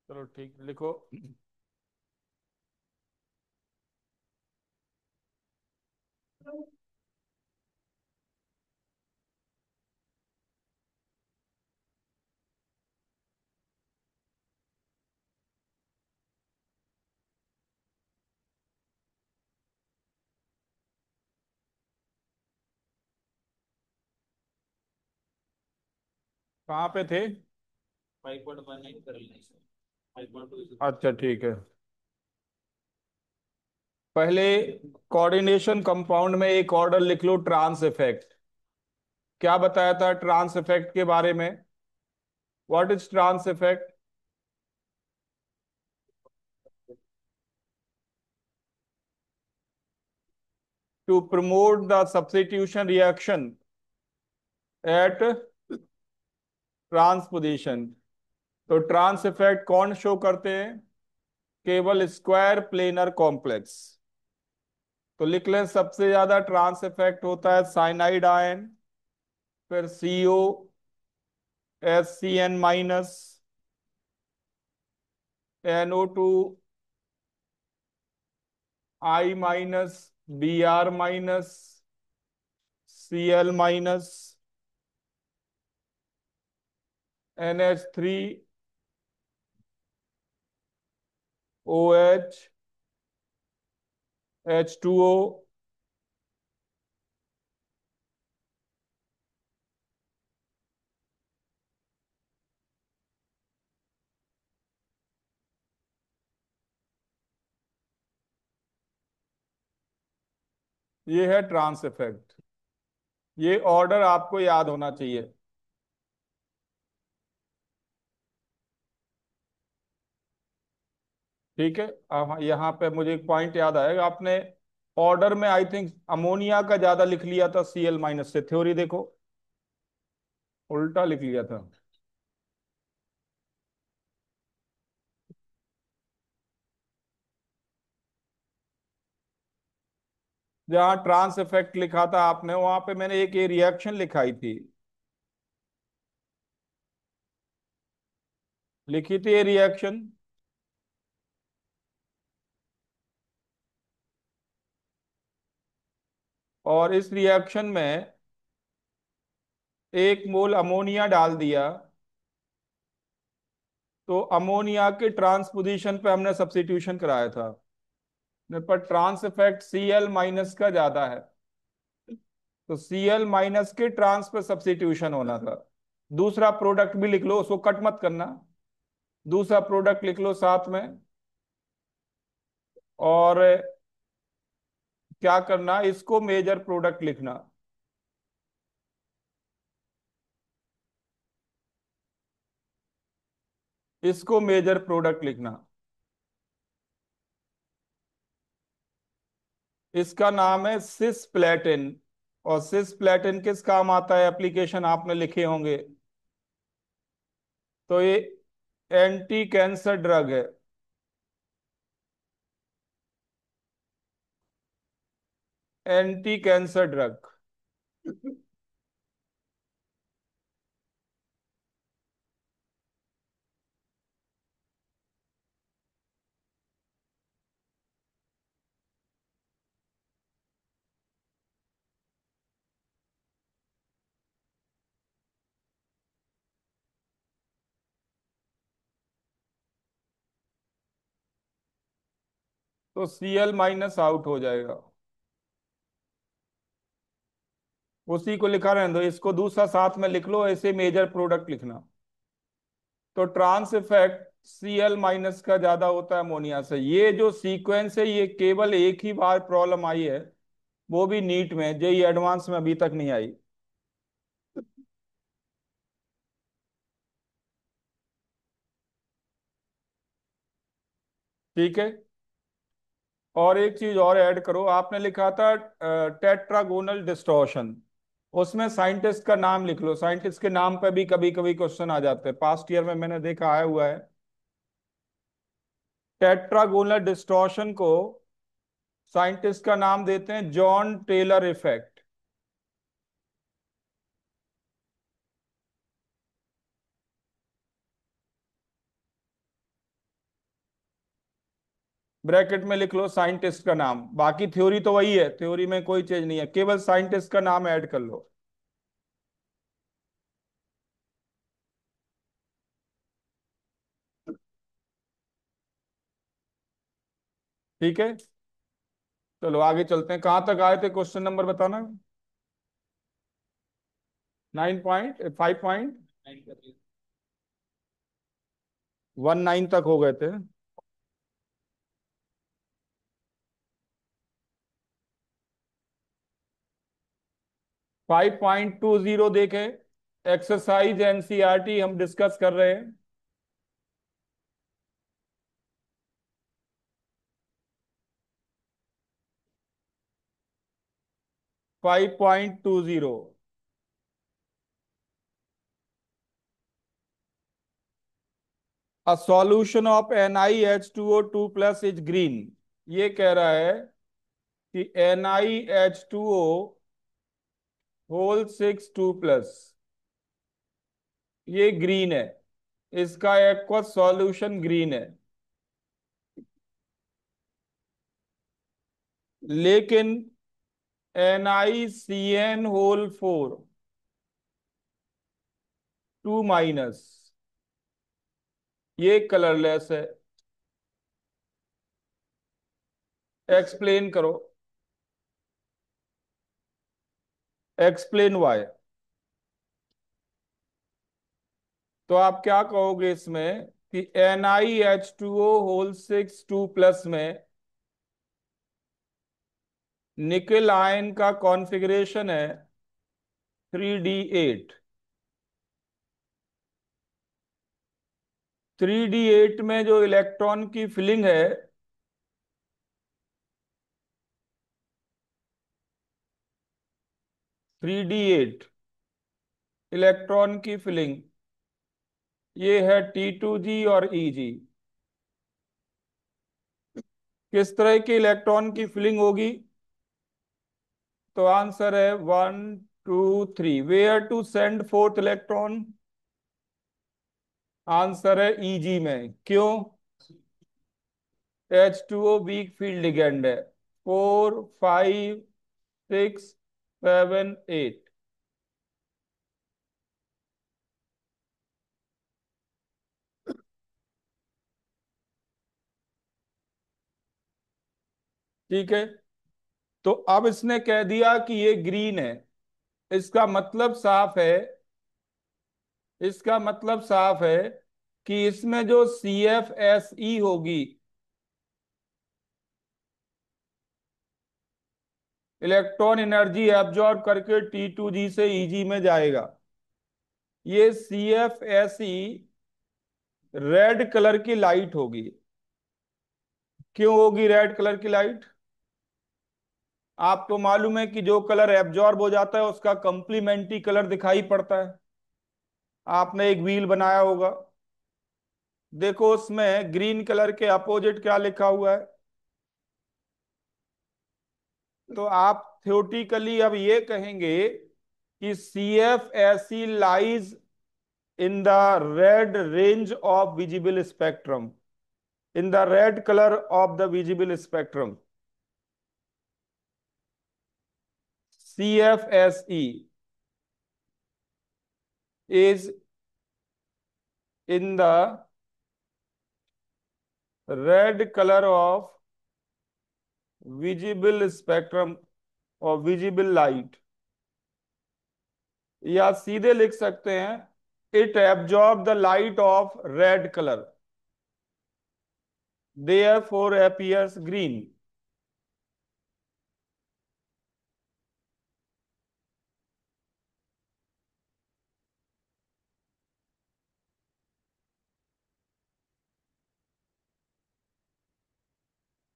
चलो ठीक, लिखो। कहाँ पे थे? 5.18 कर लेना इसे। 5.2। अच्छा ठीक है। पहले कोऑर्डिनेशन कंपाउंड में एक ऑर्डर लिख लो, ट्रांस इफेक्ट। क्या बताया था ट्रांस इफेक्ट के बारे में? What is trans effect? To promote the substitution reaction at transposition. तो ट्रांस इफेक्ट कौन शो करते हैं? केवल स्क्वायर प्लेनर कॉम्प्लेक्स। तो लिख लें, सबसे ज्यादा ट्रांस इफेक्ट होता है साइनाइड आयन, फिर COSCN-, NO2 I-, Br-, Cl-, NH3 OH H2O। ये है ट्रांस इफेक्ट। ये ऑर्डर आपको याद होना चाहिए। ठीक है। अब यहाँ पे मुझे एक पॉइंट याद आएगा, आपने ऑर्डर में आई थिंक अमोनिया का ज्यादा लिख लिया था Cl- से। थ्योरी देखो, उल्टा लिख लिया था। जहाँ ट्रांस इफेक्ट लिखा था आपने, वहां पे मैंने एक ये रिएक्शन लिखाई थी, लिखी थी ये रिएक्शन। और इस रिएक्शन में एक मोल अमोनिया डाल दिया, तो अमोनिया के ट्रांसपोजिशन पे हमने सब्स्टिट्यूशन कराया था। पर ट्रांस इफेक्ट Cl- का ज्यादा है, तो Cl- के ट्रांस पे सब्स्टिट्यूशन होना था। दूसरा प्रोडक्ट भी लिख लो, उसको कट मत करना। दूसरा प्रोडक्ट लिख लो साथ में। और क्या करना, इसको मेजर प्रोडक्ट लिखना। इसको मेजर प्रोडक्ट लिखना। इसका नाम है सिस्प्लेटिन। और सिस्प्लेटिन किस काम आता है? एप्लीकेशन आपने लिखे होंगे। तो ये एंटी कैंसर ड्रग है। Anti cancer drug. तो Cl- आउट हो जाएगा। उसी को लिखा रहने दो, इसको दूसरा साथ में लिख लो, ऐसे मेजर प्रोडक्ट लिखना। तो ट्रांस इफेक्ट Cl- का ज्यादा होता है अमोनिया से। ये जो सीक्वेंस है, ये केवल एक ही बार प्रॉब्लम आई है, वो भी नीट में, जेई एडवांस में अभी तक नहीं आई। ठीक है। और एक चीज और ऐड करो, आपने लिखा था टेट्रागोनल डिस्टॉर्शन। उसमें साइंटिस्ट का नाम लिख लो। साइंटिस्ट के नाम पे भी कभी कभी क्वेश्चन आ जाते हैं, पास्ट ईयर में मैंने देखा आया हुआ है। टेट्रागोनल डिस्टॉर्शन को साइंटिस्ट का नाम देते हैं जॉन टेलर इफेक्ट। ब्रैकेट में लिख लो साइंटिस्ट का नाम, बाकी थ्योरी तो वही है, थ्योरी में कोई चेंज नहीं है, केवल साइंटिस्ट का नाम ऐड कर लो। ठीक है, चलो आगे चलते हैं। कहां तक आए थे, क्वेश्चन नंबर बताना। 9.5 19 तक हो गए थे। 5.20 देखें, एक्सरसाइज एनसीईआरटी हम डिस्कस कर रहे हैं। 5.20, a solution of NiH2O2 plus is green. ये कह रहा है कि NiH2O होल 6 2 प्लस ये ग्रीन है, इसका एक्वस सॉल्यूशन ग्रीन है। लेकिन NiCN होल 4 2 माइनस ये कलरलेस है। एक्सप्लेन करो, एक्सप्लेन वाई। तो आप क्या कहोगे इसमें कि NiH2O होल 6 2 प्लस में निकेल आयन का कॉन्फ़िगरेशन है 3D8। 3D8 में जो इलेक्ट्रॉन की फिलिंग है, 3D8 इलेक्ट्रॉन की फिलिंग ये है T2G और EG। किस तरह की इलेक्ट्रॉन की फिलिंग होगी, तो आंसर है 1 2 3। Where to send fourth electron, answer है EG में। क्यों, H2O वीक फील्ड लिगेंड है। 4 5 6 7 8। ठीक है, तो अब इसने कह दिया कि ये ग्रीन है, इसका मतलब साफ है, इसका मतलब साफ है कि इसमें जो CFSE होगी, इलेक्ट्रॉन एनर्जी एब्जॉर्ब करके T2G से EG में जाएगा, ये CFSE रेड कलर की लाइट होगी। क्यों होगी रेड कलर की लाइट, आपको मालूम है कि जो कलर एब्जॉर्ब हो जाता है उसका कंप्लीमेंट्री कलर दिखाई पड़ता है। आपने एक व्हील बनाया होगा, देखो उसमें ग्रीन कलर के अपोजिट क्या लिखा हुआ है। तो आप थ्योरेटिकली अब ये कहेंगे कि CFSE lies in the red range of visible spectrum, in the red colour of the visible spectrum. CFSE is in the red color of visible spectrum or visible light, या सीधे लिख सकते हैं it absorb the light of red colour, therefore appears green।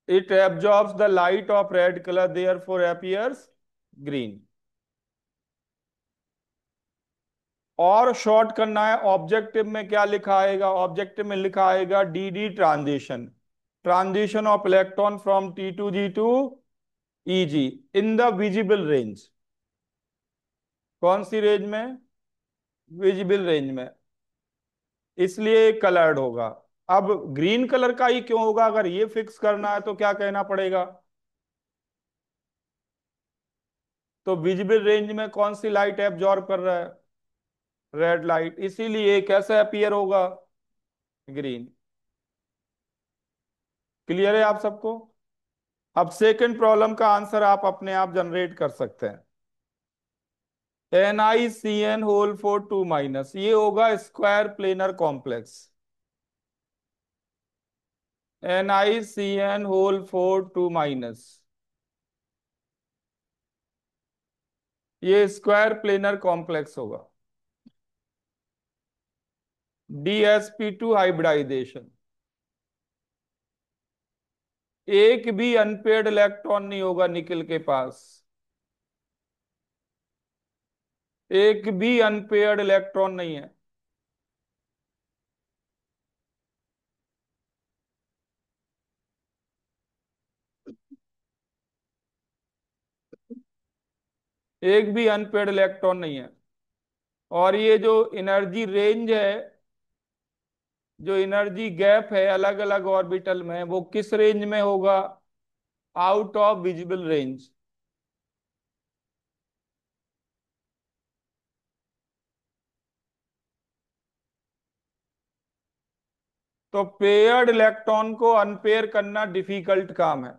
It absorbs the light of red color, therefore appears green। और short करना है, objective में क्या लिखा आएगा, ऑब्जेक्टिव में लिखा आएगा DD transition, transition of electron from T2G to EG in the visible range. कौन सी रेंज में, विजिबल रेंज में, इसलिए कलर्ड होगा। अब ग्रीन कलर का ही क्यों होगा? अगर ये फिक्स करना है तो क्या कहना पड़ेगा? तो विजिबल रेंज में कौन सी लाइट एब्जॉर्ब कर रहा है? रेड लाइट, इसीलिए कैसा अपीयर होगा? ग्रीन। क्लियर है आप सबको? अब सेकंड प्रॉब्लम का आंसर आप अपने आप जनरेट कर सकते हैं। NiCN whole four two minus, ये होगा square planar complex. NiCN whole four two minus, ये स्क्वायर प्लेनर कॉम्प्लेक्स होगा। DsP2 हाइब्रिडाइजेशन, एक भी अनपेयर्ड इलेक्ट्रॉन नहीं होगा निकल के पास। एक भी अनपेयर्ड इलेक्ट्रॉन नहीं है। एक भी अनपेयर्ड इलेक्ट्रॉन नहीं है। और ये जो एनर्जी रेंज है, जो एनर्जी गैप है अलग अलग ऑर्बिटल में, वो किस रेंज में होगा? Out of visible range. तो पेयर्ड इलेक्ट्रॉन को अनपेयर करना डिफिकल्ट काम है।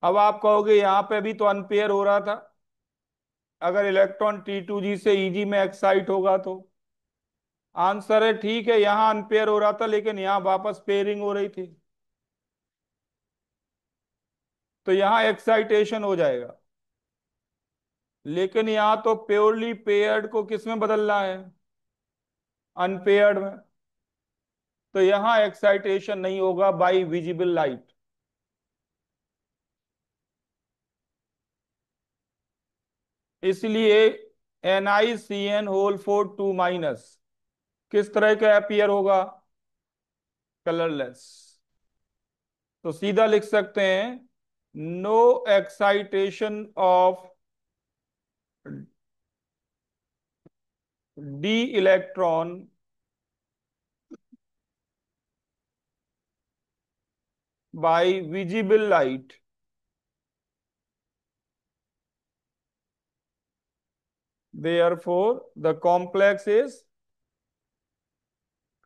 अब आप कहोगे यहां पे भी तो अनपेयर हो रहा था, अगर इलेक्ट्रॉन T2g से Eg में एक्साइट होगा तो। आंसर है ठीक है, यहां अनपेयर हो रहा था लेकिन यहां वापस पेयरिंग हो रही थी, तो यहां एक्साइटेशन हो जाएगा। लेकिन यहां तो प्योरली पेयर्ड को किस में बदलना है? अनपेयर्ड में। तो यहां एक्साइटेशन नहीं होगा बाई विजिबल लाइट। इसलिए NiCN whole four two minus किस तरह का अपीयर होगा? कलरलेस। तो सीधा लिख सकते हैं, no excitation of d electron by visible light, therefore the complex is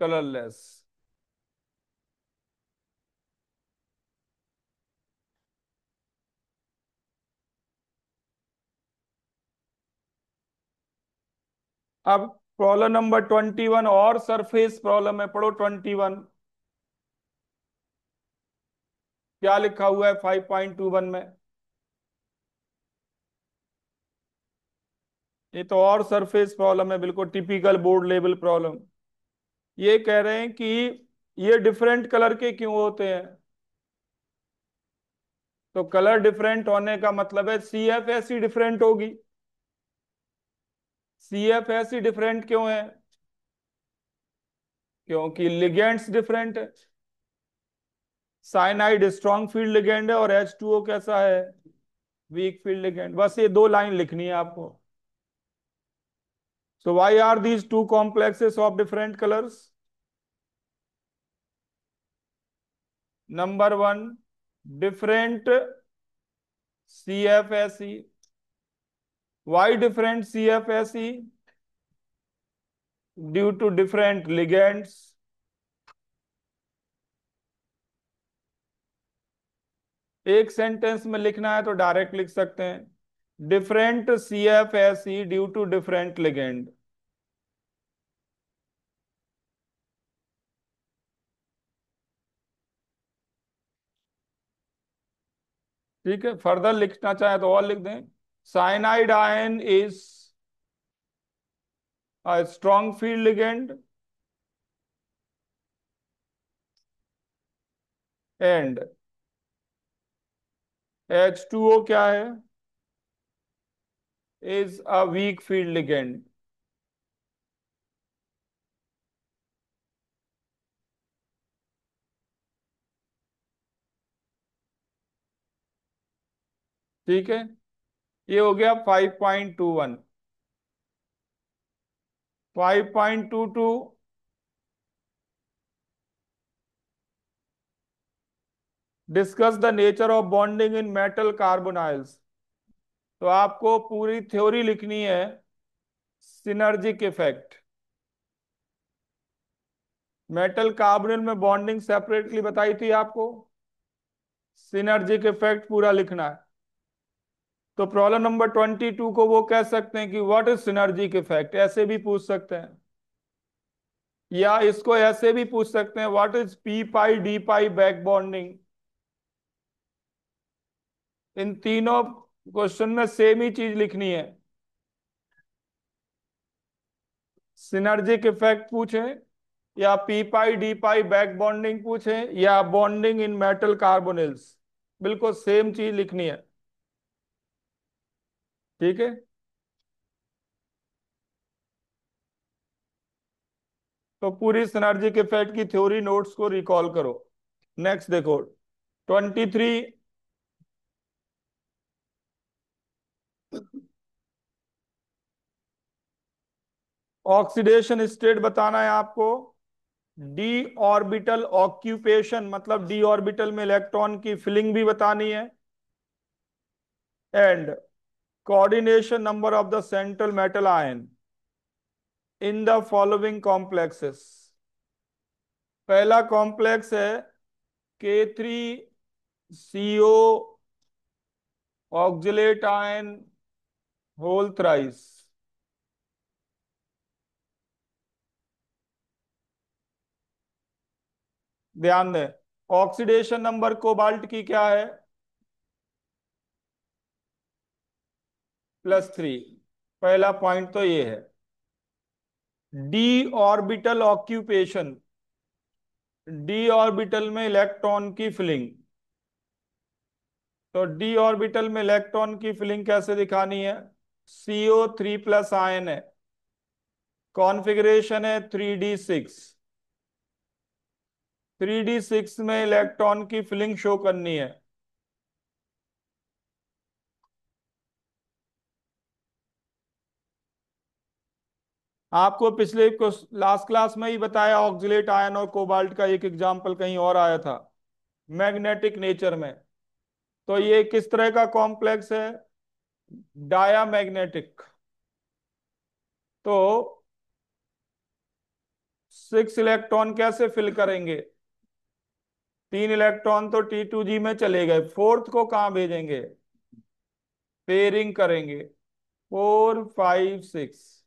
colorless। अब प्रॉब्लम नंबर 21 और सरफेस प्रॉब्लम है, पढ़ो 21। क्या लिखा हुआ है 5.21 में? ये तो और सरफेस प्रॉब्लम है, बिल्कुल टिपिकल बोर्ड लेवल प्रॉब्लम। ये कह रहे हैं कि ये डिफरेंट कलर के क्यों होते हैं? तो कलर डिफरेंट होने का मतलब है CF डिफरेंट होगी। CF डिफरेंट क्यों है? क्योंकि लिगेंड्स डिफरेंट है। साइनाइड स्ट्रॉन्ग फील्ड लिगेंड है और H2O कैसा है? Weak field ligand. बस ये दो लाइन लिखनी है आपको। So why are these two complexes of different colours? Number one, different CFSE। Why different CFSE? Due to different ligands. एक सेंटेंस में लिखना है तो डायरेक्ट लिख सकते हैं, different CFSE due to different ligand. ठीक है, फर्दर लिखना चाहे तो और लिख दें, cyanide ion is a strong field ligand and H2O क्या है? Is a week field ligand. ठीक है, ये हो गया 5.21। 5.22 discuss the nature of bonding in metal carbonyls. तो आपको पूरी थ्योरी लिखनी है सिनर्जिक इफेक्ट। मेटल कार्बोनिल में बॉन्डिंग सेपरेटली बताई थी आपको, सिनर्जिक इफेक्ट पूरा लिखना है। तो प्रॉब्लम नंबर 22 को वो कह सकते हैं कि व्हाट इज सिनर्जिक इफेक्ट, ऐसे भी पूछ सकते हैं, या इसको ऐसे भी पूछ सकते हैं what is P pi D pi back bonding. इन तीनों क्वेश्चन में सेम ही चीज लिखनी है। सिनर्जिक इफेक्ट पूछें, या P pi D pi back bonding पूछें, या बॉन्डिंग इन मेटल कार्बोनिल्स, बिल्कुल सेम चीज लिखनी है। ठीक है। तो पूरी सिनर्जिक इफेक्ट की थ्योरी नोट्स को रिकॉल करो। नेक्स्ट देखो 23। ऑक्सीडेशन स्टेट बताना है आपको। डी ऑर्बिटल ऑक्यूपेशन मतलब डी ऑर्बिटल में इलेक्ट्रॉन की फिलिंग भी बतानी है, and coordination number of the central metal ion in the following complexes. पहला कॉम्प्लेक्स है K3CO oxalate ion whole thrice. ध्यान दें, ऑक्सीडेशन नंबर कोबाल्ट की क्या है, +3। पहला पॉइंट तो ये है। D orbital occupation, D orbital में इलेक्ट्रॉन की फिलिंग। तो डी ऑर्बिटल में इलेक्ट्रॉन की फिलिंग कैसे दिखानी है, CO3+ आयन है, कॉन्फ़िगरेशन है 3d6। 3d6 में इलेक्ट्रॉन की फिलिंग शो करनी है। आपको पिछले लास्ट क्लास में ही बताया, ऑक्जिलेट आयन और कोबाल्ट का एक एग्जाम्पल कहीं और आया था, मैग्नेटिक नेचर में। तो ये किस तरह का कॉम्प्लेक्स है, डायामैग्नेटिक। तो 6 इलेक्ट्रॉन कैसे फिल करेंगे, 3 इलेक्ट्रॉन तो T2G में चले गए, फोर्थ को कहां भेजेंगे, पेयरिंग करेंगे, 4 5 6।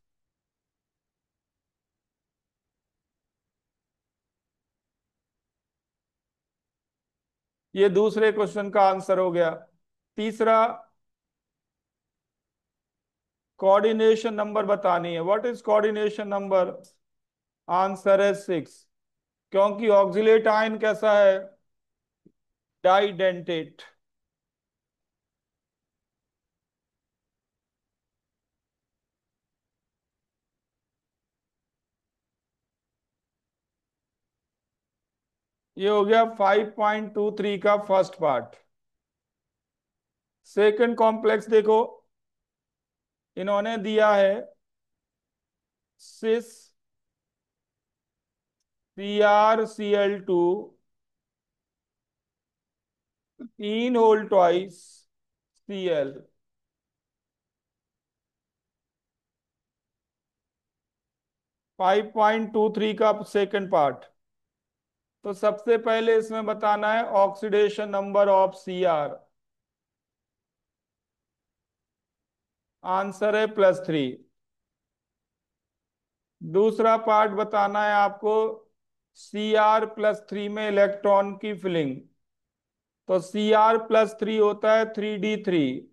ये दूसरे क्वेश्चन का आंसर हो गया। तीसरा, कोऑर्डिनेशन नंबर बतानी है, what is coordination number, answer है 6। क्योंकि ऑक्जिलेट आयन कैसा है, डाइडेंटेट। ये हो गया 5.23 का फर्स्ट पार्ट। सेकंड कॉम्प्लेक्स देखो, इन्होंने दिया है सिस CrCl2 तीन होल ट्वाइस Cl। 5.23 का सेकंड पार्ट। तो सबसे पहले इसमें बताना है oxidation number of Cr, answer है +3। दूसरा पार्ट बताना है आपको Cr+3 में इलेक्ट्रॉन की फिलिंग। तो Cr+3 होता है 3d3,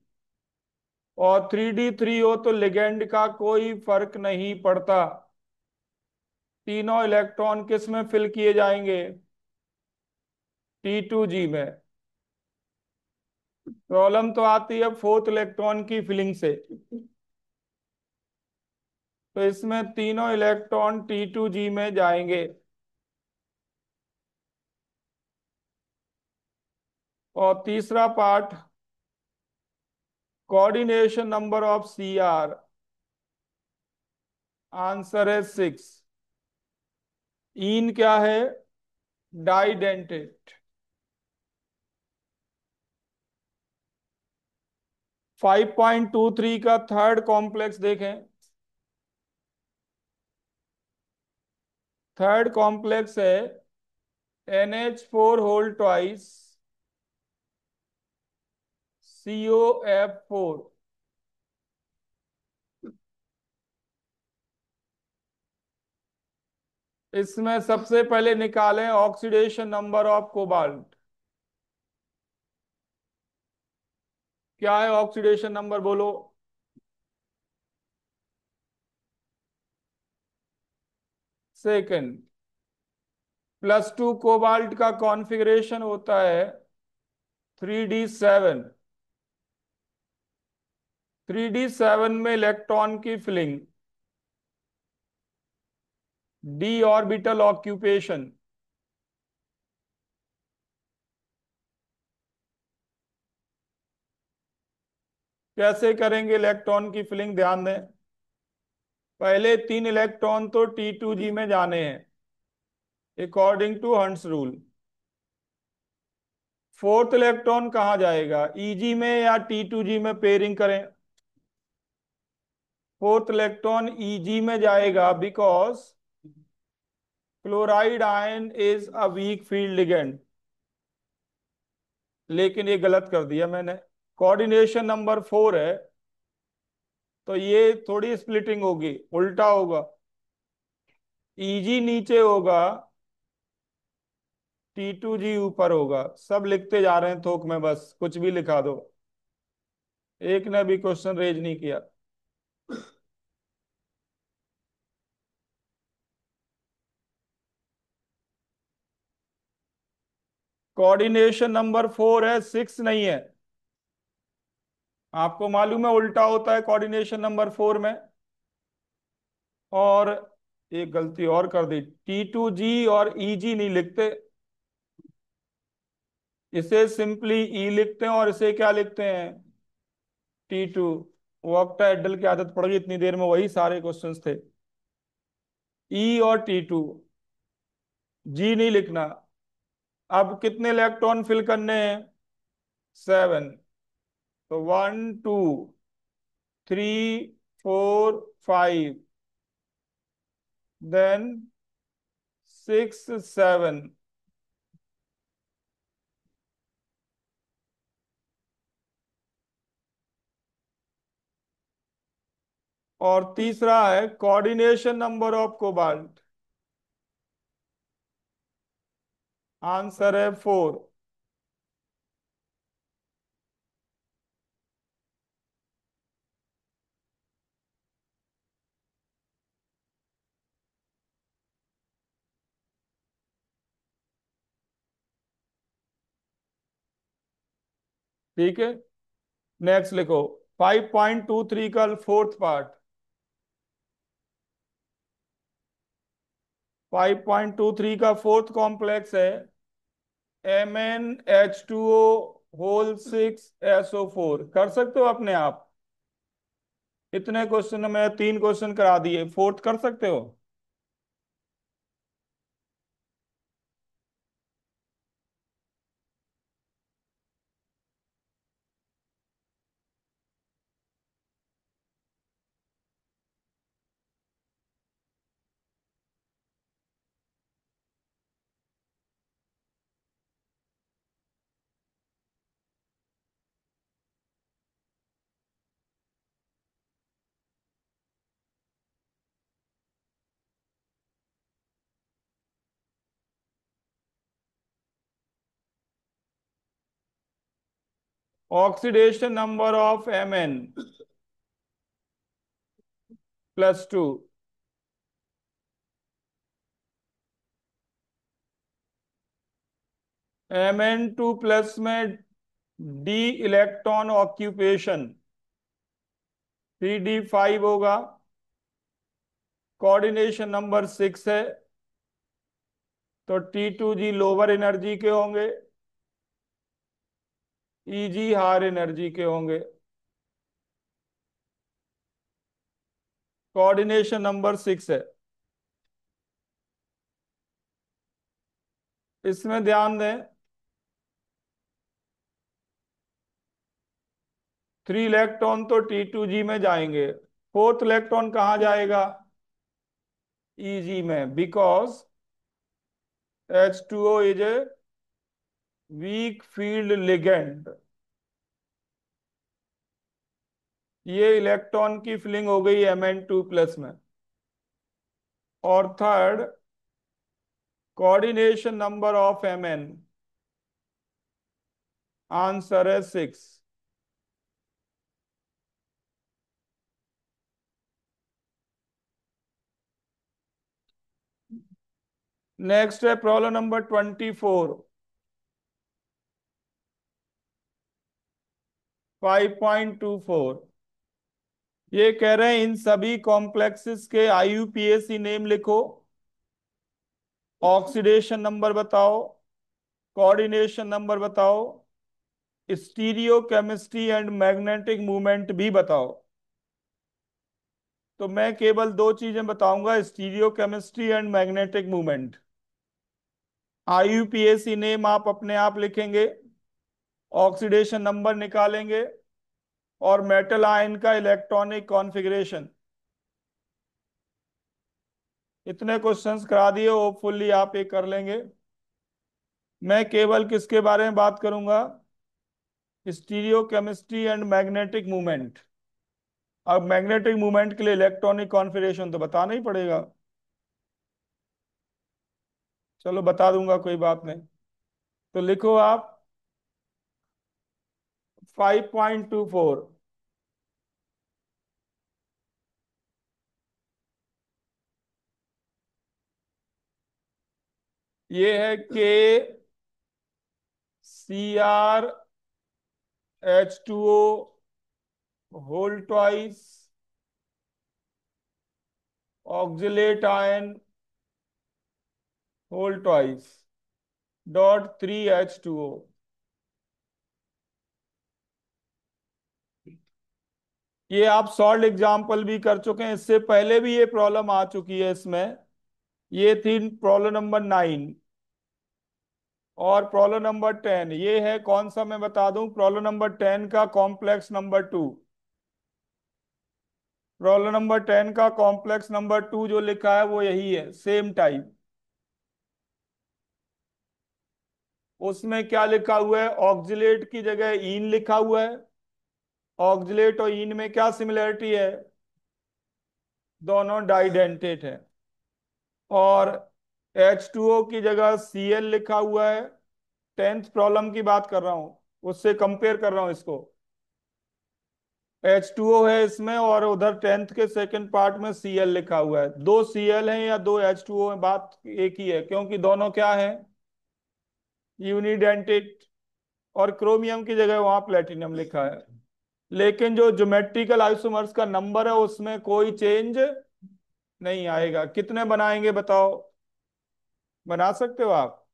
और 3d3 हो तो लिगेंड का कोई फर्क नहीं पड़ता, तीनों इलेक्ट्रॉन किस में फिल किए जाएंगे, T2G में। प्रॉब्लम तो आती है फोर्थ इलेक्ट्रॉन की फिलिंग से। तो इसमें तीनों इलेक्ट्रॉन T2G में जाएंगे। और तीसरा part, coordination number of Cr, answer है 6। इन क्या है, डाइडेंटेट। 5.23 का थर्ड कॉम्प्लेक्स देखें। थर्ड कॉम्प्लेक्स है NH4 ट्वाइस COF4। इसमें सबसे पहले निकालें ऑक्सीडेशन नंबर ऑफ कोबाल्ट। क्या है ऑक्सीडेशन नंबर, बोलो। सेकंड। +2 कोबाल्ट का कॉन्फ़िगरेशन होता है 3D7। 3D7 में इलेक्ट्रॉन की फिलिंग, d ऑर्बिटल ऑक्यूपेशन। कैसे करेंगे इलेक्ट्रॉन की फिलिंग, ध्यान दें। पहले 3 इलेक्ट्रॉन तो T2G में जाने हैं according to Hund's rule. Fourth electron कहाँ जाएगा, EG में या T2G में, पेयरिंग करें। फोर्थ इलेक्ट्रॉन EG में जाएगा because chloride ion is a week field ligand. लेकिन ये गलत कर दिया मैंने। कोऑर्डिनेशन नंबर 4 है तो ये थोड़ी स्प्लिटिंग होगी, उल्टा होगा। EG नीचे होगा, T2G ऊपर होगा। सब लिखते जा रहे हैं थोक में, बस कुछ भी लिखा दो। एक ने भी क्वेश्चन रेज नहीं किया। कोऑर्डिनेशन नंबर 4 है, 6 नहीं है। आपको मालूम है उल्टा होता है कोऑर्डिनेशन नंबर 4 में। और एक गलती और कर दी, T2G और EG नहीं लिखते, इसे सिंपली E लिखते हैं और इसे क्या लिखते हैं, T2। वो ऑक्टाहेड्रल की आदत पड़ गई, इतनी देर में वही सारे क्वेश्चंस थे। E और T2, G नहीं लिखना। अब कितने इलेक्ट्रॉन फिल करने हैं, 7। तो 1 2 3 4 5, देन 6 7। और तीसरा है coordination number of cobalt. Answer है 4। ठीक है, नेक्स्ट लिखो 5.23 का फोर्थ पार्ट। 5.23 का फोर्थ कॉम्प्लेक्स है MnH2O6SO4। कर सकते हो अपने आप, इतने क्वेश्चन में 3 क्वेश्चन करा दिए, फोर्थ कर सकते हो। Oxidation number of Mn+2। Mn2+ में d इलेक्ट्रॉन ऑक्यूपेशन 3D5 होगा। कोऑर्डिनेशन नंबर 6 है तो T2G लोअर एनर्जी के होंगे, EG हायर एनर्जी के होंगे। कोऑर्डिनेशन नंबर 6 है। इसमें ध्यान दें, 3 इलेक्ट्रॉन तो T2G में जाएंगे, फोर्थ इलेक्ट्रॉन कहाँ जाएगा? Eg में, because H2O is a week field ligand. ये इलेक्ट्रॉन की फिलिंग हो गई Mn2+ में। और third, coordination number of Mn, answer है 6। नेक्स्ट है प्रॉब्लम नंबर 24, 5.24। ये कह रहे हैं इन सभी कॉम्प्लेक्सेस के IUPAC नेम लिखो, ऑक्सीडेशन नंबर बताओ, कोऑर्डिनेशन नंबर बताओ, stereo chemistry and magnetic movement भी बताओ। तो मैं केवल दो चीजें बताऊंगा, stereo chemistry and magnetic movement. IUPAC name आप अपने आप लिखेंगे, ऑक्सीडेशन नंबर निकालेंगे, और मेटल आयन का इलेक्ट्रॉनिक कॉन्फ़िगरेशन। इतने क्वेश्चंस करा दिए, होपफुली आप ये कर लेंगे। मैं केवल किसके बारे में बात करूंगा? Stereo chemistry and magnetic movement. अब मैग्नेटिक मूवमेंट के लिए इलेक्ट्रॉनिक कॉन्फ़िगरेशन तो बताना ही पड़ेगा। चलो बता दूंगा, कोई बात नहीं। तो लिखो आप 5.24। ये है KCrH2O whole twice oxalate ion whole twice dot 3H2O। ये आप सॉल्व एग्जाम्पल भी कर चुके हैं, इससे पहले भी ये प्रॉब्लम आ चुकी है इसमें। ये थी प्रॉब्लम नंबर 9। और प्रॉब्लम नंबर 10 ये है, कौन सा मैं बता दूं, प्रॉब्लम नंबर 10 का कॉम्प्लेक्स नंबर 2। प्रॉब्लम नंबर 10 का कॉम्प्लेक्स नंबर 2 जो लिखा है वो यही है, सेम टाइप। उसमें क्या लिखा हुआ है? ऑक्जिलेट की जगह ईन लिखा हुआ है। ऑक्जिलेट और ईन में क्या सिमिलरिटी है? दोनों डाइडेंटेट है। और H2O की जगह Cl लिखा हुआ है। 10th प्रॉब्लम की बात कर रहा हूं, उससे कंपेयर कर रहा हूं इसको। H2O है इसमें, और उधर 10th के सेकंड पार्ट में Cl लिखा हुआ है। दो Cl हैं या दो H2O है, बात एक ही है, क्योंकि दोनों क्या है? यूनिडेंटेट। और क्रोमियम की जगह वहां प्लेटिनम लिखा है। लेकिन जो ज्योमेट्रिकल आइसोमर्स का नंबर है उसमें कोई चेंज नहीं आएगा। कितने बनाएंगे बताओ? बना सकते हो आप?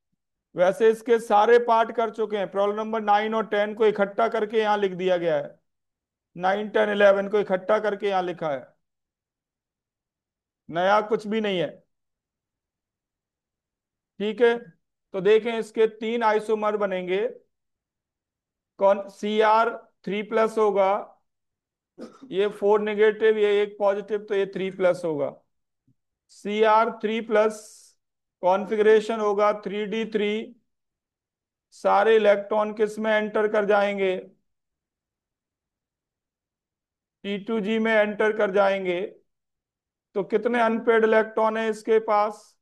वैसे इसके सारे पार्ट कर चुके हैं, प्रॉब्लम नंबर 9 और 10 को इकट्ठा करके यहाँ लिख दिया गया है। 9, 10, 11 को इकट्ठा करके यहाँ लिखा है, नया कुछ भी नहीं है। ठीक है, तो देखें इसके 3 आइसोमर बनेंगे। कौन? Cr 3+ होगा, ये 4 नेगेटिव, ये 1 पॉजिटिव, तो ये 3+ होगा। Cr 3+, कॉन्फ़िगरेशन होगा 3d3। सारे इलेक्ट्रॉन किस में एंटर कर जाएंगे? T2G में एंटर कर जाएंगे। तो कितने अनपेड इलेक्ट्रॉन है इसके पास?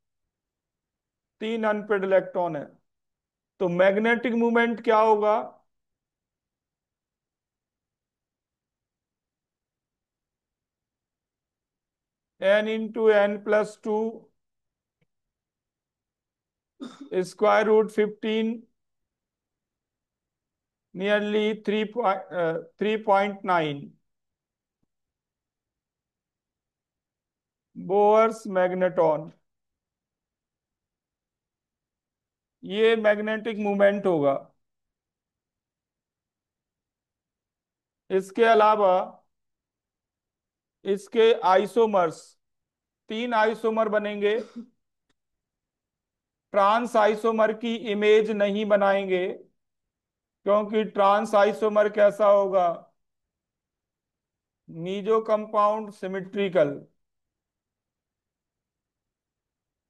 3 अनपेड इलेक्ट्रॉन है। तो मैग्नेटिक मूवमेंट क्या होगा? n × n+2 √15, nearly 3.9 Bohr's magneton. ये मैग्नेटिक मूवमेंट होगा। इसके अलावा इसके आइसोमर्स, 3 आइसोमर बनेंगे। ट्रांस आइसोमर की इमेज नहीं बनाएंगे, क्योंकि ट्रांस आइसोमर कैसा होगा? Meso compound symmetrical.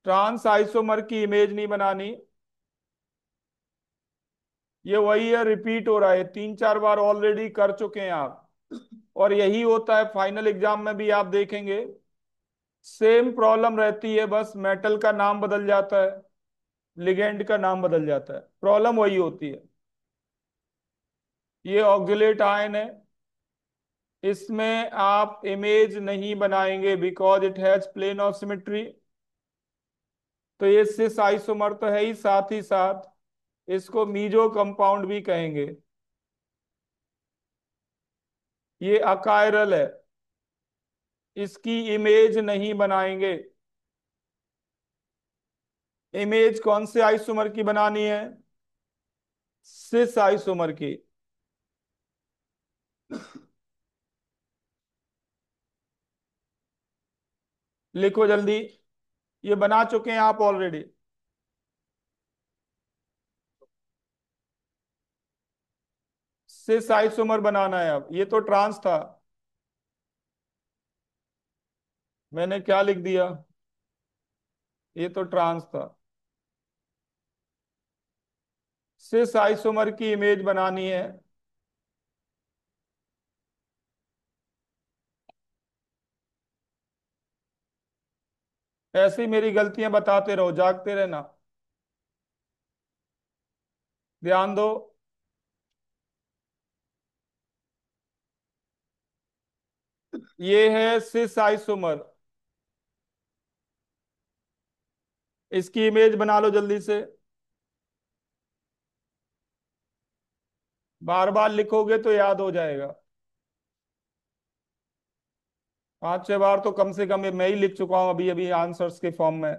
Trans isomer की इमेज नहीं बनानी। ये वही है, रिपीट हो रहा है, 3-4 बार ऑलरेडी कर चुके हैं आप। और यही होता है फाइनल एग्जाम में भी, आप देखेंगे सेम प्रॉब्लम रहती है, बस मेटल का नाम बदल जाता है, लिगेंड का नाम बदल जाता है, प्रॉब्लम वही होती है। ये ऑक्जेलेट आयन है, इसमें आप इमेज नहीं बनाएंगे because it has plane of symmetry. तो ये सिस आइसोमर तो है ही साथ इसको मीजो कंपाउंड भी कहेंगे। ये अकायरल है, इसकी इमेज नहीं बनाएंगे। इमेज कौन से आइसोमर की बनानी है? सिस आइसोमर की। लिखो जल्दी, ये बना चुके हैं आप ऑलरेडी। सिस आइसोमर बनाना है अब, ये तो ट्रांस था। मैंने क्या लिख दिया? ये तो ट्रांस था। सिस आइसोमर की इमेज बनानी है। ऐसी मेरी गलतियां बताते रहो, जागते रहना। ध्यान दो। ये है सिस आइसोमर, इसकी इमेज बना लो जल्दी से। बार बार लिखोगे तो याद हो जाएगा। 5-6 बार तो कम से कम मैं ही लिख चुका हूं अभी अभी आंसर्स के फॉर्म में।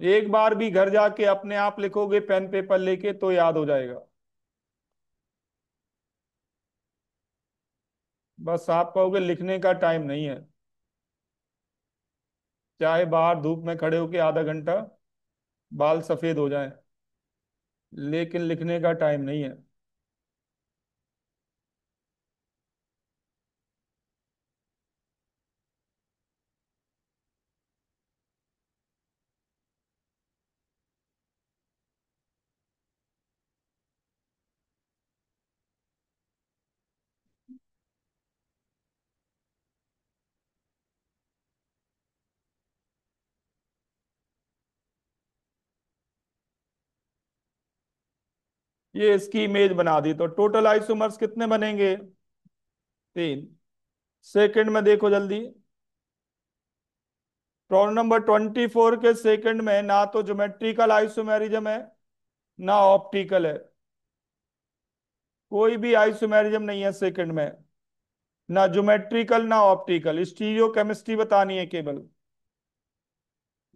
एक बार भी घर जाके अपने आप लिखोगे पेन पेपर लेके तो याद हो जाएगा। बस आप कहोगे लिखने का टाइम नहीं है, चाहे बाहर धूप में खड़े होके आधा घंटा बाल सफेद हो जाएं, लेकिन लिखने का टाइम नहीं है। ये इसकी इमेज बना दी, तो टोटल आइसोमर्स कितने बनेंगे? 3। सेकंड में देखो जल्दी। प्रॉब्लम नंबर 24 के सेकंड में ना तो ज्योमेट्रिकल आइसोमेरिज्म है ना ऑप्टिकल है। कोई भी आइसोमेरिज्म नहीं है सेकंड में, ना ज्योमेट्रिकल ना ऑप्टिकल। स्टीरियो केमिस्ट्री बतानी है केवल,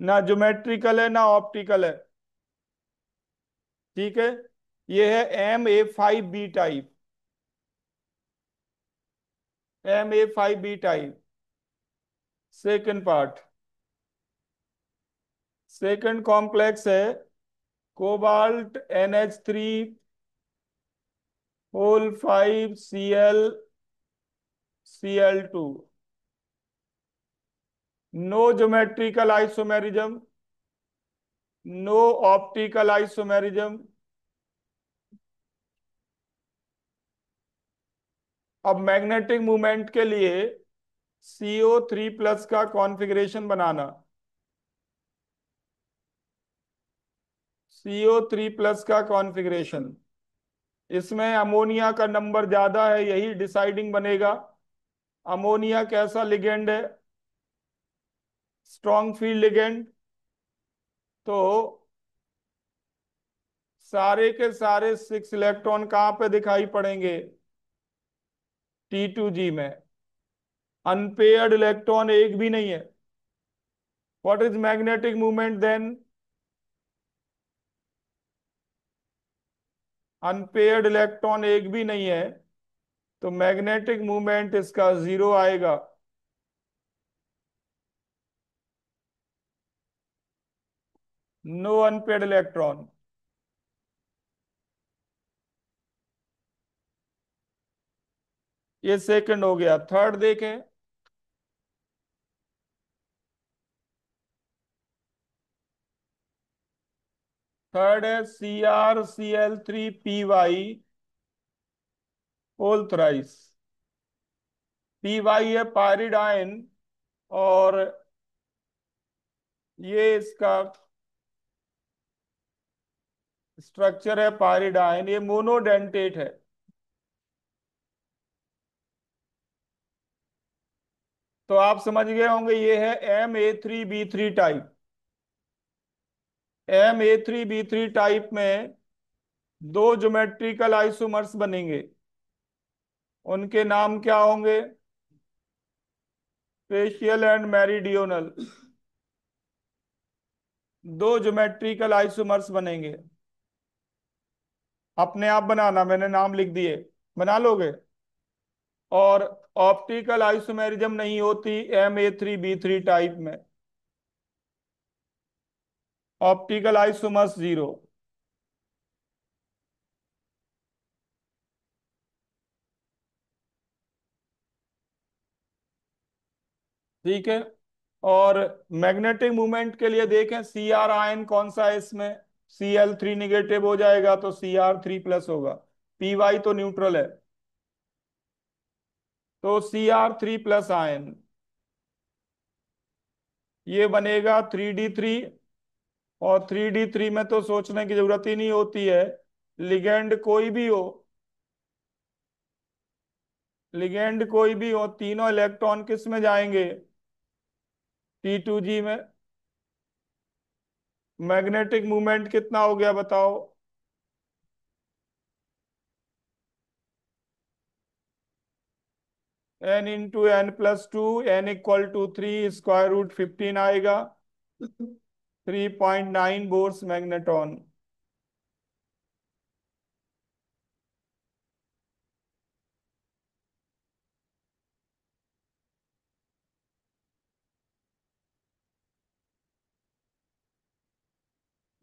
ना ज्योमेट्रिकल है ना ऑप्टिकल है। ठीक है, ये है MA5B type. MA5B type. Second part, second complex है cobalt NH3 whole 5 Cl no geometrical isomerism, no optical isomerism. अब मैग्नेटिक मूवमेंट के लिए CO3+ का कॉन्फ़िगरेशन बनाना। CO3+ का कॉन्फ़िगरेशन, इसमें अमोनिया का नंबर ज्यादा है, यही डिसाइडिंग बनेगा। अमोनिया कैसा लिगेंड है? Strong field ligand. तो सारे के सारे 6 इलेक्ट्रॉन कहां पे दिखाई पड़ेंगे? T2G में। अनपेयर्ड इलेक्ट्रॉन एक भी नहीं है। What is magnetic movement then? Unpaired electron एक भी नहीं है, तो मैग्नेटिक मूवमेंट इसका 0 आएगा। No unpaired electron. ये सेकंड हो गया। थर्ड देखें। थर्ड है CrCl3 py whole thrice. py है पायरिडाइन, और ये इसका स्ट्रक्चर है पायरिडाइन, ये मोनोडेंटेट है। तो आप समझ गए होंगे ये है Ma3B3 टाइप। Ma3B3 टाइप में दो ज्योमेट्रिकल आइसोमर्स बनेंगे। उनके नाम क्या होंगे? Special and meridional. दो ज्योमेट्रिकल आइसोमर्स बनेंगे। अपने आप बनाना, मैंने नाम लिख दिए, बना लोगे। और ऑप्टिकल आइसोमेरिज्म नहीं होती Ma3B3 टाइप में। Optical isomers zero. ठीक है। और मैग्नेटिक मूवमेंट के लिए देखें, Cr आयन कौन सा है इसमें? Cl3 निगेटिव हो जाएगा तो Cr3 प्लस होगा। Py तो न्यूट्रल है, तो Cr3 प्लस आयन ये बनेगा 3d3। और 3d3 में तो सोचने की जरूरत ही नहीं होती है, लिगेंड कोई भी हो। लिगेंड कोई भी हो, तीनों इलेक्ट्रॉन किस में जाएंगे? T2g में। मैग्नेटिक मूवमेंट कितना हो गया बताओ? n × n+2, n = 3, √15 आएगा। 3.9 बोर्स मैग्नेटॉन।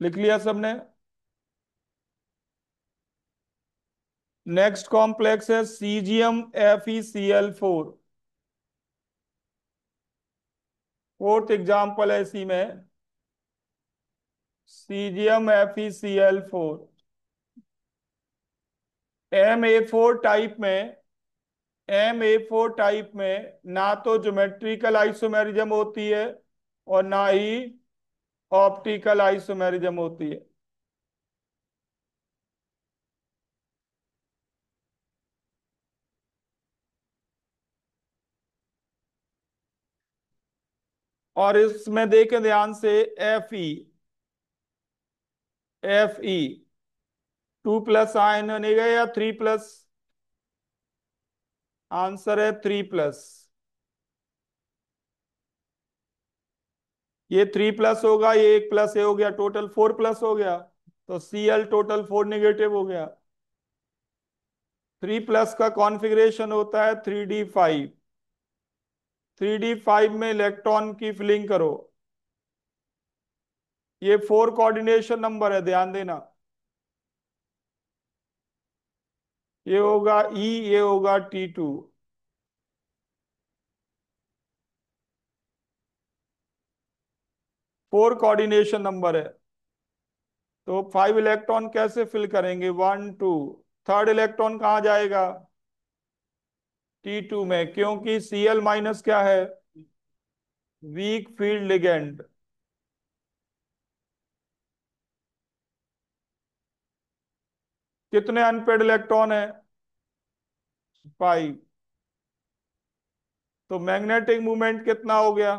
लिख लिया सबने? नेक्स्ट कॉम्प्लेक्स है CgMFeCl4। फोर्थ एग्जाम्पल है इसी में, CgMFeCl4। Ma4 टाइप में ना तो ज्योमेट्रिकल आइसोमेरिज्म होती है और ना ही ऑप्टिकल आइसोमेरिज्म होती है। और इसमें देखें ध्यान से, Fe 2 प्लस आयन बनेगा या 3 प्लस? आंसर है 3 प्लस। ये 3 प्लस होगा, ये 1 प्लस, ये हो गया टोटल 4 प्लस हो गया। तो Cl टोटल 4 निगेटिव हो गया। 3 प्लस का कॉन्फ़िगरेशन होता है 3d5। 3d5 में इलेक्ट्रॉन की फिलिंग करो। ये 4 कोऑर्डिनेशन नंबर है, ध्यान देना। ये होगा E, ये होगा T2। 4 कोऑर्डिनेशन नंबर है। तो 5 इलेक्ट्रॉन कैसे फिल करेंगे? 1 2। थर्ड इलेक्ट्रॉन कहाँ जाएगा? T2 में, क्योंकि Cl- क्या है? Weak field ligand. कितने अनपेड इलेक्ट्रॉन है? 5। तो मैग्नेटिक मूवमेंट कितना हो गया?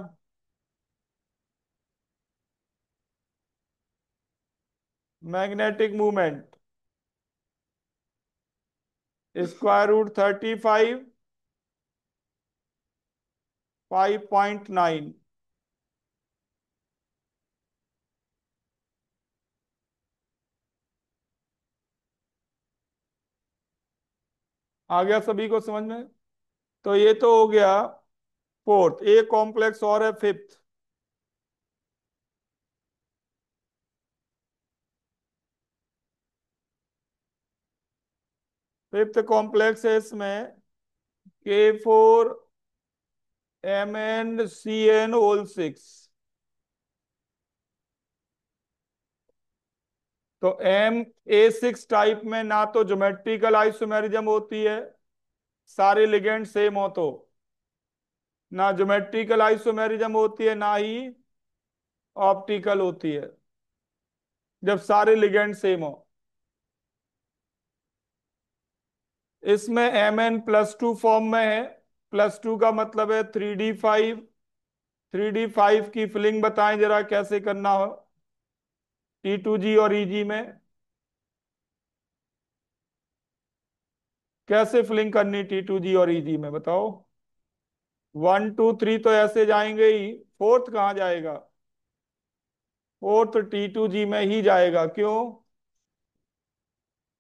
Magnetic movement √35, 5.9। आ गया सभी को समझ में? तो ये तो हो गया फोर्थ। एक कॉम्प्लेक्स और है, फिफ्थ। फिफ्थ कॉम्प्लेक्स है इसमें K4MnCN6। तो MA6 टाइप में ना तो ज्योमेट्रिकल आइसोमेरिज्म होती है, सारे लिगेंड सेम हो तो, ना ज्योमेट्रिकल आइसोमेरिज्म होती है, ना ही ऑप्टिकल होती है जब सारे लिगेंड सेम हो। इसमें Mn+2 फॉर्म में है। +2 का मतलब है 3D5। 3D5 की फिलिंग बताएं जरा कैसे करना हो T2G और EG में, कैसे फिलिंग करनी T2G और EG में बताओ। 1 2 3 तो ऐसे जाएंगे ही, फोर्थ कहाँ जाएगा? फोर्थ T2G में ही जाएगा। क्यों?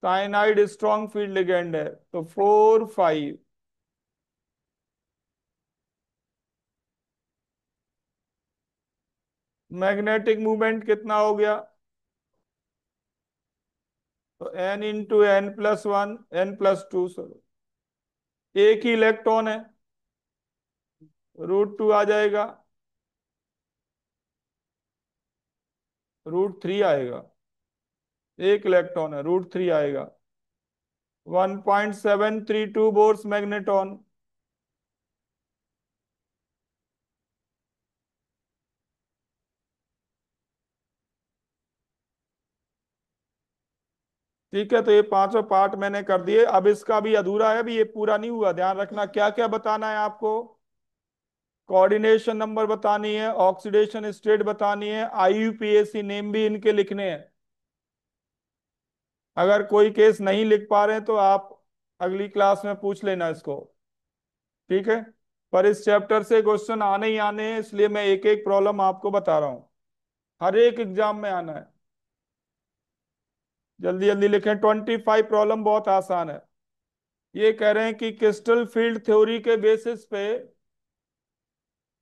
साइनाइड स्ट्रॉन्ग फील्ड लिगेंड है, तो 4 5। मैग्नेटिक मूवमेंट कितना हो गया? तो N × N+1, N+2 सॉरी, एक ही इलेक्ट्रॉन है, √2 आ जाएगा, √3 आएगा। एक इलेक्ट्रॉन है, √3 आएगा। 1.732 बोर्स मैग्नेटॉन। ठीक है, तो ये पांचों पार्ट मैंने कर दिए। अब इसका भी अधूरा है, अभी ये पूरा नहीं हुआ, ध्यान रखना क्या क्या बताना है आपको। कोऑर्डिनेशन नंबर बतानी है, ऑक्सीडेशन स्टेट बतानी है, IUPAC नेम भी इनके लिखने हैं। अगर कोई केस नहीं लिख पा रहे हैं तो आप अगली क्लास में पूछ लेना इसको, ठीक है। पर इस चैप्टर से क्वेश्चन आने ही आने हैं, इसलिए मैं एक एक प्रॉब्लम आपको बता रहा हूं, हर एक एग्जाम में आना है। जल्दी जल्दी लिखें, 25 प्रॉब्लम बहुत आसान है। ये कह रहे हैं कि क्रिस्टल फील्ड थ्योरी के बेसिस पे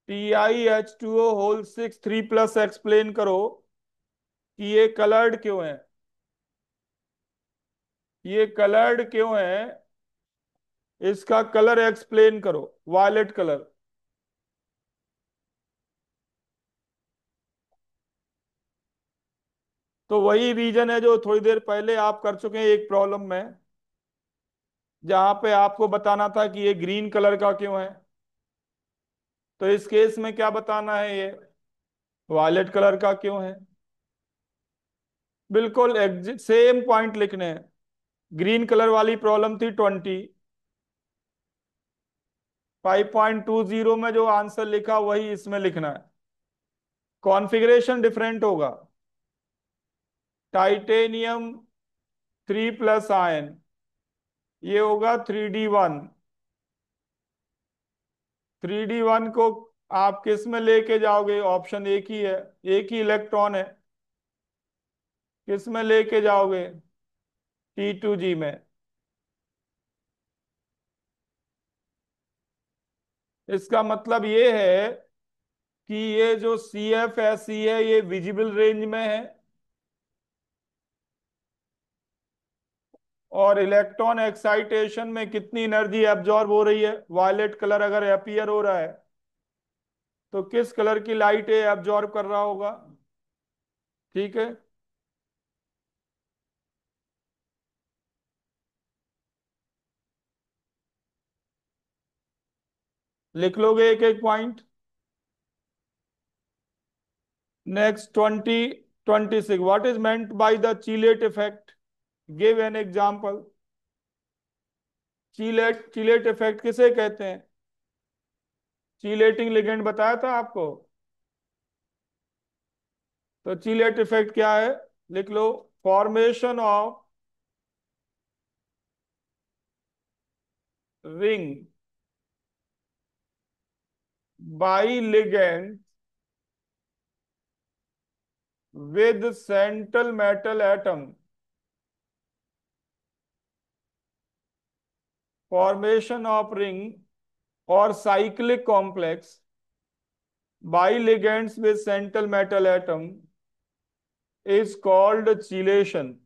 TiH2O6 3+ एक्सप्लेन करो कि ये कलर्ड क्यों है। ये कलर्ड क्यों है, इसका कलर एक्सप्लेन करो, वायलेट कलर। तो वही रीजन है जो थोड़ी देर पहले आप कर चुके हैं एक प्रॉब्लम में, जहां पे आपको बताना था कि ये ग्रीन कलर का क्यों है। तो इस केस में क्या बताना है, ये वायलेट कलर का क्यों है। बिल्कुल सेम पॉइंट लिखने हैं। ग्रीन कलर वाली प्रॉब्लम थी 20। 5.20 में जो आंसर लिखा वही इसमें लिखना है। कॉन्फ़िगरेशन डिफरेंट होगा। टाइटेनियम 3+ आयन, ये होगा 3D1। 3D1 को आप किस में लेके जाओगे? ऑप्शन एक ही है, एक ही इलेक्ट्रॉन है, किस में लेके जाओगे? T2G में। इसका मतलब ये है कि ये जो CFSE है ये विजिबल रेंज में है, और इलेक्ट्रॉन एक्साइटेशन में कितनी एनर्जी एब्जॉर्ब हो रही है? वायलेट कलर अगर अपीयर हो रहा है तो किस कलर की लाइट ये एब्जॉर्ब कर रहा होगा? ठीक है, लिख लोगे एक एक point. Next 2026, what is meant by the चीलेट effect? Give an example. चीलेट effect किसे कहते हैं? चीलेटिंग लिगेंड बताया था आपको। तो चीलेट इफेक्ट क्या है? लिख लो, formation of ring by ligand with central metal atom, formation of ring or cyclic complex by ligands with central metal atom is called chelation.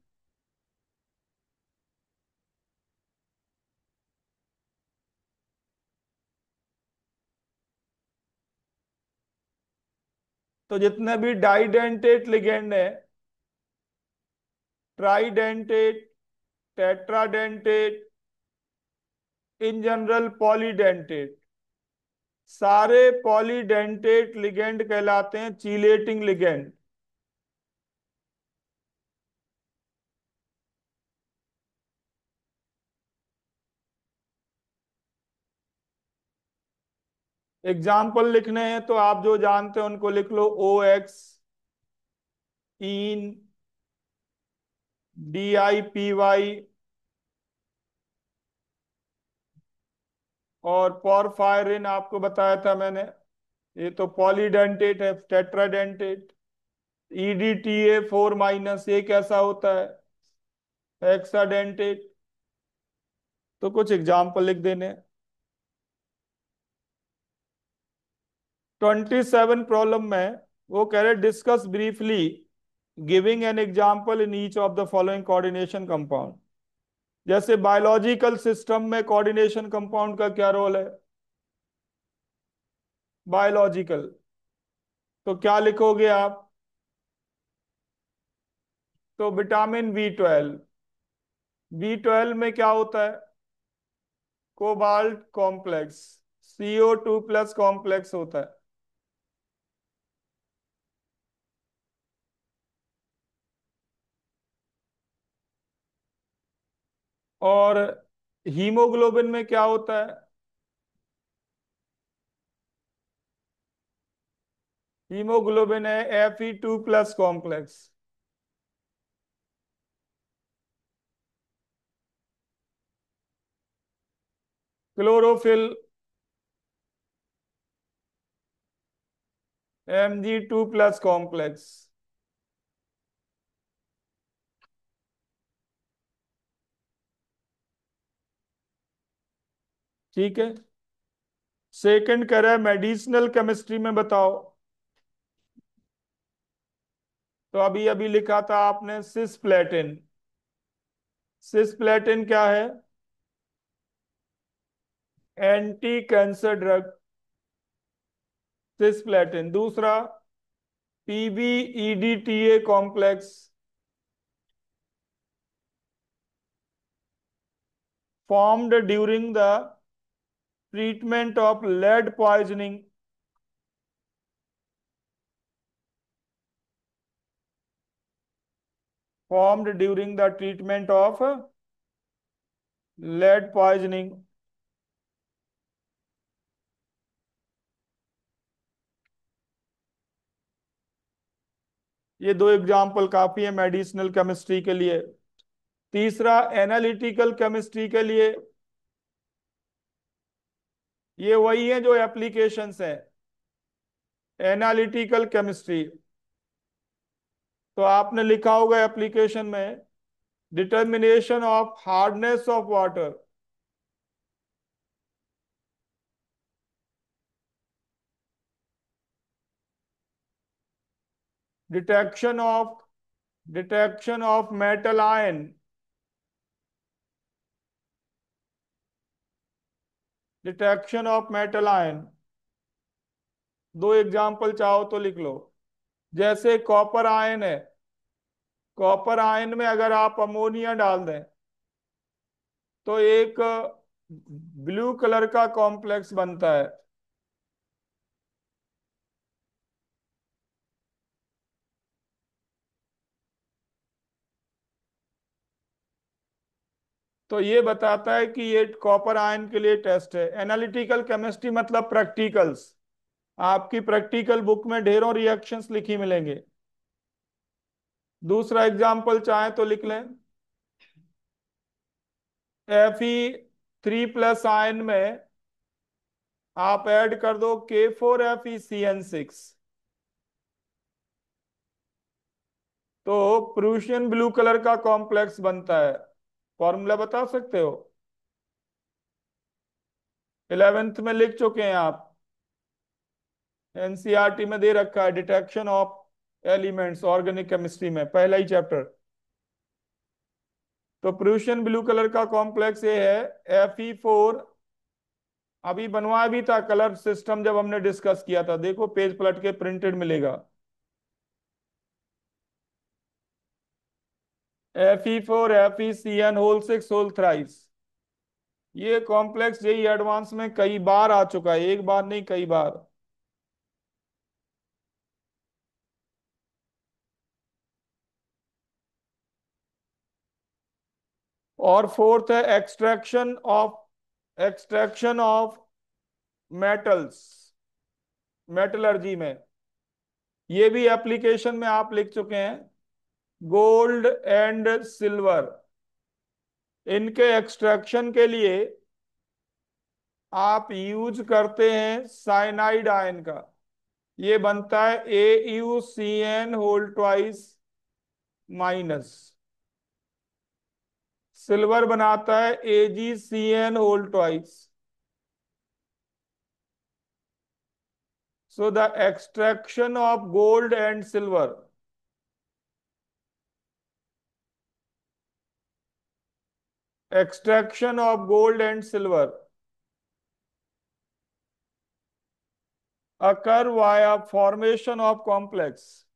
तो जितने भी डाइडेंटेट लिगेंड है, tridentate, tetradentate, in general polydentate, सारे polydentate ligand कहलाते हैं चीलेटिंग ligand. Example लिखने हैं तो आप जो जानते हैं उनको लिख लो। ओ एक्स, इन, DIPY, और पॉरफायरिन आपको बताया था मैंने, ये तो पॉलीडेंटेट है। टेट्राडेंटेट, EDTA4-, ये कैसा होता है? हेक्साडेंटेट। तो कुछ एग्जाम्पल लिख देने हैं। 27 प्रॉब्लम में वो कह रहे discuss briefly giving an example in each of the following coordination compound. जैसे बायोलॉजिकल सिस्टम में कोऑर्डिनेशन कंपाउंड का क्या रोल है? बायोलॉजिकल, तो क्या लिखोगे आप? तो विटामिन B12, B12 में क्या होता है? कोबाल्ट कॉम्प्लेक्स, CO2+ कॉम्प्लेक्स होता है। और हीमोग्लोबिन में क्या होता है? हीमोग्लोबिन है Fe2+ complex. Chlorophyll Mg2+ complex. ठीक है। सेकंड कह रहा है मेडिसिनल केमिस्ट्री में बताओ। तो अभी अभी लिखा था आपने सिस्प्लेटिन। सिस्प्लेटिन क्या है? Anti cancer drug, cisplatin. दूसरा PBEDTA complex, formed during the treatment of lead poisoning, formed during the treatment of lead poisoning। ये दो एग्जाम्पल काफी है मेडिसिनल केमिस्ट्री के लिए। तीसरा एनालिटिकल केमिस्ट्री के लिए, ये वही है जो एप्लीकेशंस है। एनालिटिकल केमिस्ट्री, तो आपने लिखा होगा एप्लीकेशन में determination of hardness of water, detection of metal ion, detection of metal ion. दो एग्जाम्पल चाहो तो लिख लो। जैसे कॉपर आयन है, कॉपर आयन में अगर आप अमोनिया डाल दें तो एक ब्लू कलर का कॉम्प्लेक्स बनता है। तो ये बताता है कि ये कॉपर आयन के लिए टेस्ट है। एनालिटिकल केमिस्ट्री मतलब प्रैक्टिकल्स। आपकी प्रैक्टिकल बुक में ढेरों रिएक्शंस लिखी मिलेंगे। दूसरा एग्जाम्पल चाहे तो लिख लें। Fe3+ आयन में आप ऐड कर दो K4FeCN6, तो प्रूशियन ब्लू कलर का कॉम्प्लेक्स बनता है। फॉर्मूला बता सकते हो? 11th में लिख चुके हैं आप, NCERT में दे रखा है, detection of elements organic chemistry में पहला ही चैप्टर। तो प्रूशियन ब्लू कलर का कॉम्प्लेक्स ये है Fe4। अभी बनवाया भी था कलर सिस्टम जब हमने डिस्कस किया था, देखो पेज पलट के प्रिंटेड मिलेगा। Fe4FeCN6 ये कॉम्प्लेक्स जेई एडवांस में कई बार आ चुका है, एक बार नहीं कई बार। और फोर्थ है एक्सट्रैक्शन ऑफ मेटल्स, मेटलर्जी में। ये भी एप्लीकेशन में आप लिख चुके हैं। गोल्ड एंड सिल्वर, इनके एक्सट्रैक्शन के लिए आप यूज करते हैं साइनाइड आयन का। ये बनता है AuCN2-। सिल्वर बनाता है AgCN2। So the extraction of gold and silver, extraction of gold and silver occur via formation of complex.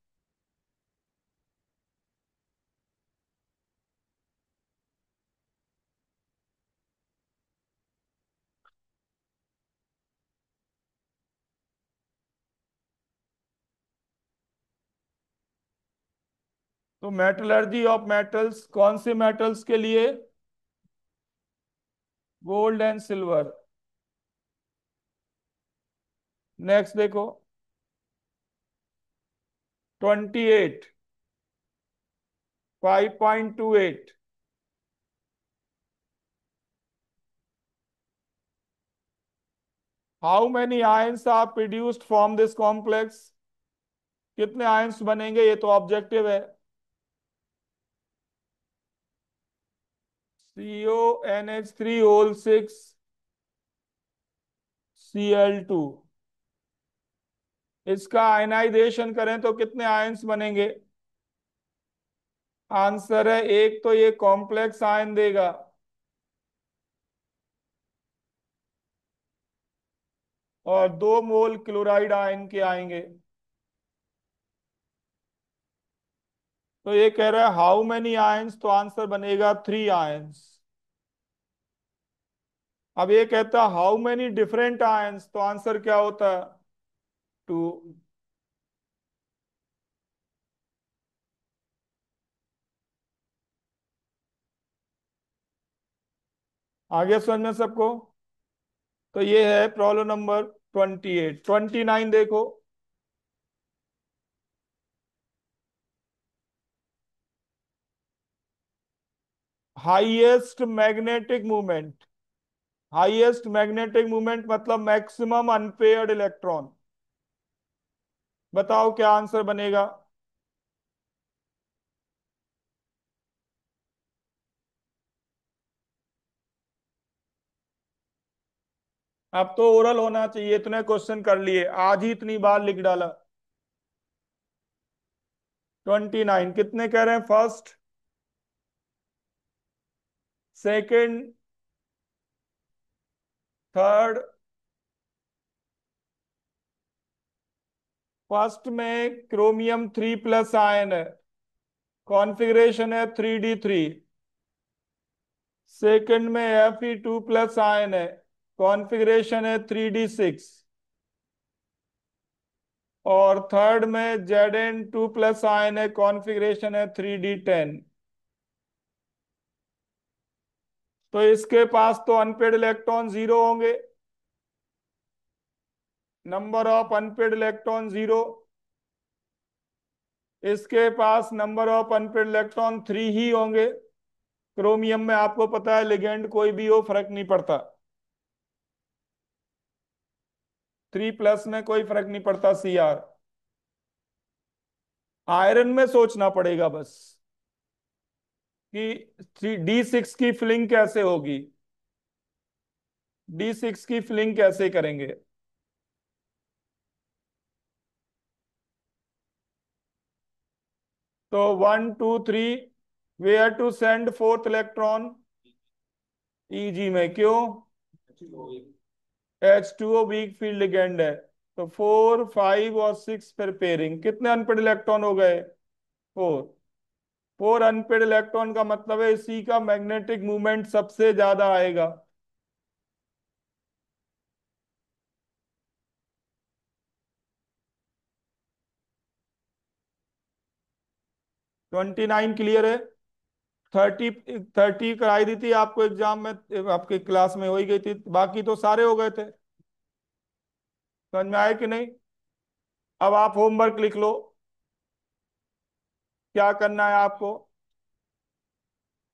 तो मेटलर्जी ऑफ मेटल्स कौन से मेटल्स के लिए? Gold and silver. नेक्स्ट देखो 28, 5.28। How many ions are produced from this complex? कितने ions बनेंगे, ये तो ऑब्जेक्टिव है। CONH3 whole 6 Cl2। इसका आयनाइजेशन करें तो कितने आयंस बनेंगे? आंसर है एक तो ये कॉम्प्लेक्स आयन देगा, और 2 मोल क्लोराइड आयन के आएंगे। तो ये कह रहा है हाउ मेनी आयंस, तो आंसर बनेगा 3 आयंस। अब ये कहता है हाउ मेनी डिफरेंट आयंस, तो आंसर क्या होता है? 2। आगे समझ में सबको? तो ये है प्रॉब्लम नंबर 28। 29 देखो। Highest magnetic movement, highest magnetic movement मतलब मैक्सिमम अनपेयर्ड इलेक्ट्रॉन। बताओ क्या आंसर बनेगा? अब तो ओरल होना चाहिए, इतने क्वेश्चन कर लिए, आज ही इतनी बार लिख डाला। 29 कितने कह रहे हैं? First, second, third. फर्स्ट में क्रोमियम 3+ आयन है, कॉन्फ़िगरेशन है 3d3। सेकंड में Fe2+ आयन है, कॉन्फ़िगरेशन है 3d6। और थर्ड में Zn2+ आयन है, कॉन्फ़िगरेशन है 3d10। तो इसके पास तो अनपेड इलेक्ट्रॉन 0 होंगे, नंबर ऑफ अनपेड इलेक्ट्रॉन 0। इसके पास नंबर ऑफ अनपेड इलेक्ट्रॉन 3 ही होंगे। क्रोमियम में आपको पता है लिगेंड कोई भी हो फर्क नहीं पड़ता, 3+ में कोई फर्क नहीं पड़ता Cr। आयरन में सोचना पड़ेगा बस कि D6 की फिलिंग कैसे होगी, D6 की फिलिंग कैसे करेंगे। तो 1 2 3, where to send fourth electron? Eg में। क्यों? H2O वीक फील्ड लिगेंड है। तो 4 5 और 6 प्रिपेयरिंग, कितने अनपेड इलेक्ट्रॉन हो गए? 4। फोर अनपेड इलेक्ट्रॉन का मतलब है इसी का मैग्नेटिक मूवमेंट सबसे ज्यादा आएगा। 29 क्लियर है। 30, 30 कराई दी थी आपको एग्जाम में, आपके क्लास में हो ही गई थी, बाकी तो सारे हो गए थे। समझ में आए कि नहीं? अब आप होमवर्क लिख लो। क्या करना है आपको?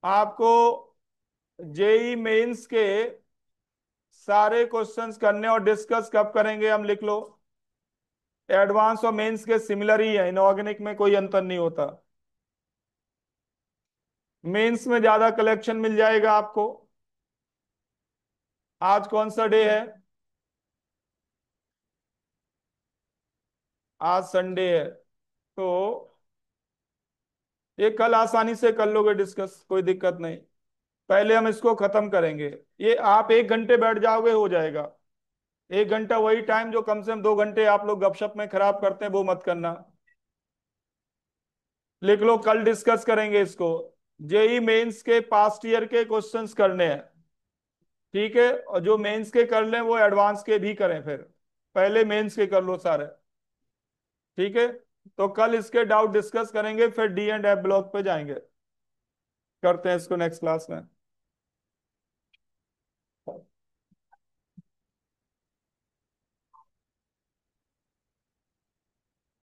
आपको जेई मेंस के सारे क्वेश्चंस करने, और डिस्कस कब करेंगे हम लिख लो। एडवांस और मेंस के सिमिलर ही है, इनऑर्गेनिक में कोई अंतर नहीं होता। मेंस में ज्यादा कलेक्शन मिल जाएगा आपको। आज कौन सा डे है? आज संडे है, तो ये कल आसानी से कर लोगे डिस्कस, कोई दिक्कत नहीं। पहले हम इसको खत्म करेंगे। ये आप 1 घंटे बैठ जाओगे हो जाएगा। 1 घंटा वही टाइम जो कम से कम 2 घंटे आप लोग गपशप में खराब करते हैं, वो मत करना। लिख लो, कल डिस्कस करेंगे इसको। जेई मेंस के पास्ट ईयर के क्वेश्चंस करने हैं, ठीक है? और जो मेंस के कर लें वो एडवांस के भी करें फिर। पहले मेंस के कर लो सारे, ठीक है? तो कल इसके डाउट डिस्कस करेंगे, फिर डी एंड एफ ब्लॉक पे जाएंगे। करते हैं इसको नेक्स्ट क्लास में।